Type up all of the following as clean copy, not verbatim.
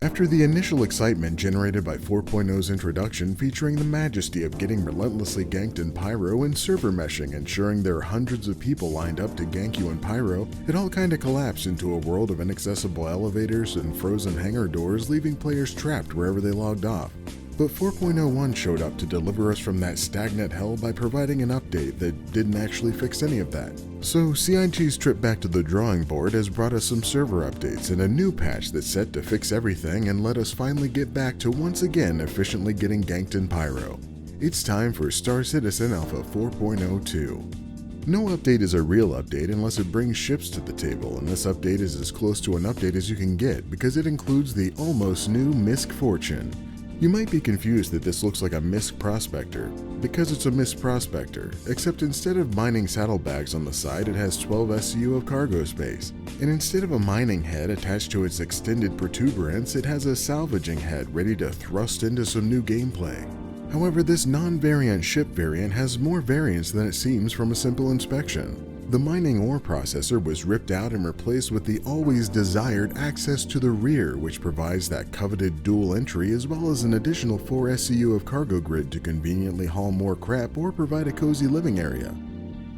After the initial excitement generated by 4.0's introduction featuring the majesty of getting relentlessly ganked in Pyro and server meshing ensuring there are hundreds of people lined up to gank you in Pyro, it all kinda collapsed into a world of inaccessible elevators and frozen hangar doors leaving players trapped wherever they logged off. But 4.01 showed up to deliver us from that stagnant hell by providing an update that didn't actually fix any of that. So CIG's trip back to the drawing board has brought us some server updates and a new patch that's set to fix everything and let us finally get back to once again efficiently getting ganked in Pyro. It's time for Star Citizen Alpha 4.02. No update is a real update unless it brings ships to the table, and this update is as close to an update as you can get because it includes the almost new Misc Fortune. You might be confused that this looks like a Misc Prospector, because it's a Misc Prospector, except instead of mining saddlebags on the side, it has 12 SCU of cargo space. And instead of a mining head attached to its extended protuberance, it has a salvaging head ready to thrust into some new gameplay. However, this non-variant ship variant has more variants than it seems from a simple inspection. The mining ore processor was ripped out and replaced with the always desired access to the rear, which provides that coveted dual entry as well as an additional 4 SCU of cargo grid to conveniently haul more crap or provide a cozy living area.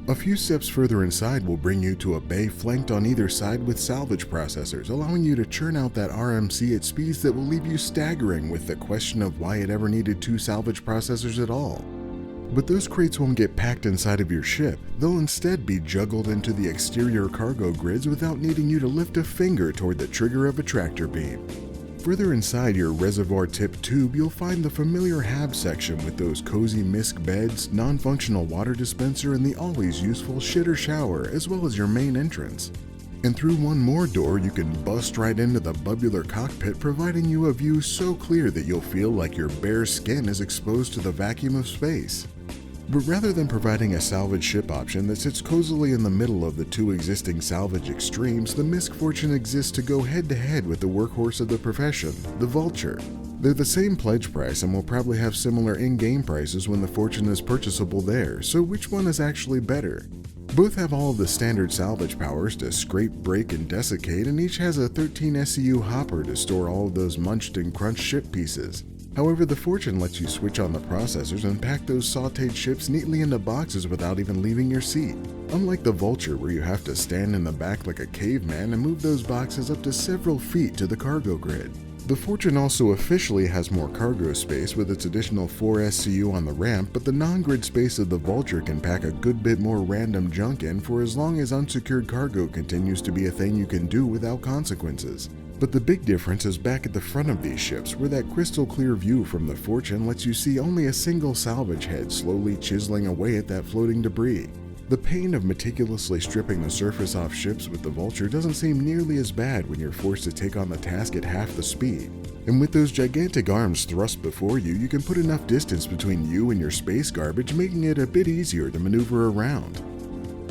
A few steps further inside will bring you to a bay flanked on either side with salvage processors, allowing you to churn out that RMC at speeds that will leave you staggering with the question of why it ever needed 2 salvage processors at all. But those crates won't get packed inside of your ship, they'll instead be juggled into the exterior cargo grids without needing you to lift a finger toward the trigger of a tractor beam. Further inside your reservoir tip tube, you'll find the familiar hab section with those cozy misc beds, non-functional water dispenser, and the always useful shitter shower, as well as your main entrance. And through one more door, you can bust right into the bubular cockpit, providing you a view so clear that you'll feel like your bare skin is exposed to the vacuum of space. But rather than providing a salvage ship option that sits cozily in the middle of the 2 existing salvage extremes, the Misc Fortune exists to go head-to-head with the workhorse of the profession, the Vulture. They're the same pledge price and will probably have similar in-game prices when the Fortune is purchasable there, so which one is actually better? Both have all of the standard salvage powers to scrape, break, and desiccate, and each has a 13 SCU hopper to store all of those munched and crunched ship pieces. However, the Fortune lets you switch on the processors and pack those sautéed ships neatly into boxes without even leaving your seat. Unlike the Vulture, where you have to stand in the back like a caveman and move those boxes up to several feet to the cargo grid. The Fortune also officially has more cargo space with its additional 4 SCU on the ramp, but the non-grid space of the Vulture can pack a good bit more random junk in for as long as unsecured cargo continues to be a thing you can do without consequences. But the big difference is back at the front of these ships, where that crystal clear view from the Fortune lets you see only a single salvage head slowly chiseling away at that floating debris. The pain of meticulously stripping the surface off ships with the Vulture doesn't seem nearly as bad when you're forced to take on the task at half the speed. And with those gigantic arms thrust before you, you can put enough distance between you and your space garbage, making it a bit easier to maneuver around.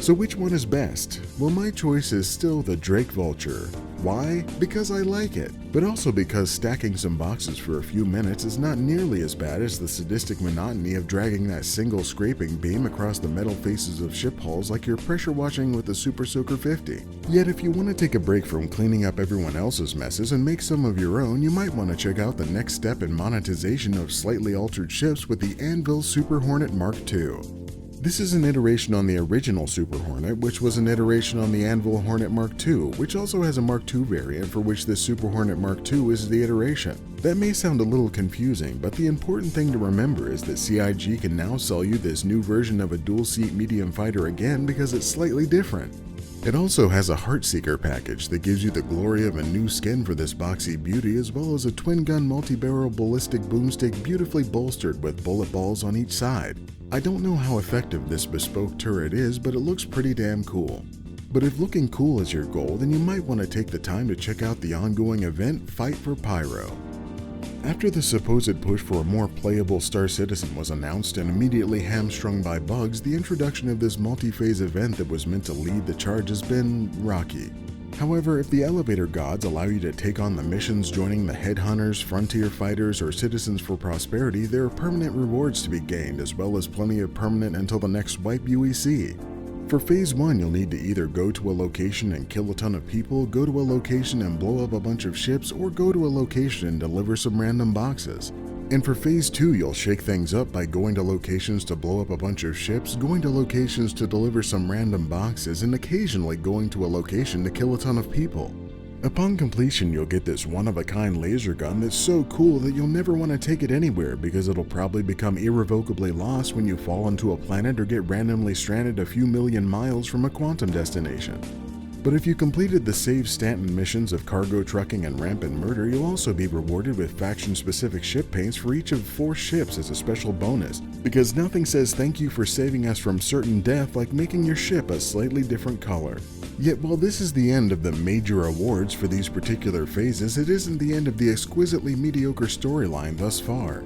So which one is best? Well, my choice is still the Drake Vulture. Why? Because I like it, but also because stacking some boxes for a few minutes is not nearly as bad as the sadistic monotony of dragging that single scraping beam across the metal faces of ship hulls like you're pressure washing with a Super Soaker 50. Yet if you want to take a break from cleaning up everyone else's messes and make some of your own, you might want to check out the next step in monetization of slightly altered ships with the Anvil Super Hornet Mark II. This is an iteration on the original Super Hornet, which was an iteration on the Anvil Hornet Mark II, which also has a Mark II variant for which this Super Hornet Mark II is the iteration. That may sound a little confusing, but the important thing to remember is that CIG can now sell you this new version of a dual-seat medium fighter again because it's slightly different. It also has a Heartseeker package that gives you the glory of a new skin for this boxy beauty, as well as a twin-gun multi-barrel ballistic boomstick beautifully bolstered with bullet balls on each side. I don't know how effective this bespoke turret is, but it looks pretty damn cool. But if looking cool is your goal, then you might want to take the time to check out the ongoing event Fight for Pyro. After the supposed push for a more playable Star Citizen was announced and immediately hamstrung by bugs, the introduction of this multi-phase event that was meant to lead the charge has been rocky. However, if the elevator gods allow you to take on the missions joining the Headhunters, Frontier Fighters, or Citizens for Prosperity, there are permanent rewards to be gained as well as plenty of permanent until the next wipe UEC. For Phase 1, you'll need to either go to a location and kill a ton of people, go to a location and blow up a bunch of ships, or go to a location and deliver some random boxes. And for Phase 2, you'll shake things up by going to locations to blow up a bunch of ships, going to locations to deliver some random boxes, and occasionally going to a location to kill a ton of people. Upon completion, you'll get this one-of-a-kind laser gun that's so cool that you'll never want to take it anywhere because it'll probably become irrevocably lost when you fall onto a planet or get randomly stranded a few million miles from a quantum destination. But if you completed the Save Stanton missions of cargo trucking and rampant murder, you'll also be rewarded with faction-specific ship paints for each of 4 ships as a special bonus, because nothing says thank you for saving us from certain death like making your ship a slightly different color. Yet while this is the end of the major awards for these particular phases, it isn't the end of the exquisitely mediocre storyline thus far.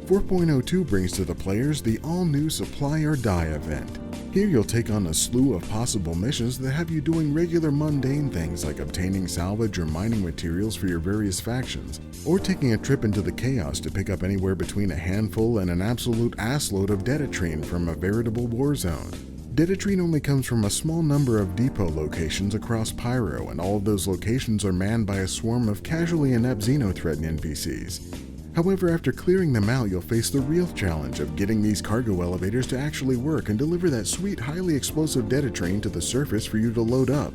4.02 brings to the players the all-new Supply or Die event. Here you'll take on a slew of possible missions that have you doing regular mundane things like obtaining salvage or mining materials for your various factions, or taking a trip into the chaos to pick up anywhere between a handful and an absolute assload of Detatrine from a veritable war zone. Detatrine only comes from a small number of depot locations across Pyro, and all of those locations are manned by a swarm of casually inept Xenothreat NPCs. However, after clearing them out, you'll face the real challenge of getting these cargo elevators to actually work and deliver that sweet, highly explosive Detatrine to the surface for you to load up.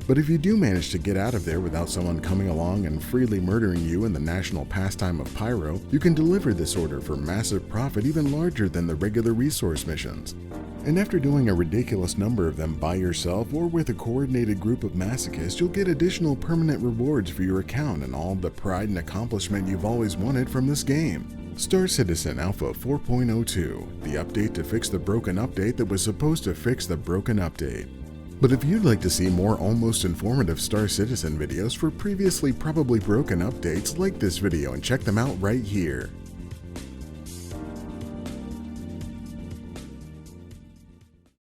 But if you do manage to get out of there without someone coming along and freely murdering you in the national pastime of Pyro, you can deliver this order for massive profit even larger than the regular resource missions. And after doing a ridiculous number of them by yourself or with a coordinated group of masochists, you'll get additional permanent rewards for your account and all the pride and accomplishment you've always wanted from this game. Star Citizen Alpha 4.02, the update to fix the broken update that was supposed to fix the broken update. But if you'd like to see more almost informative Star Citizen videos for previously probably broken updates, like this video and check them out right here.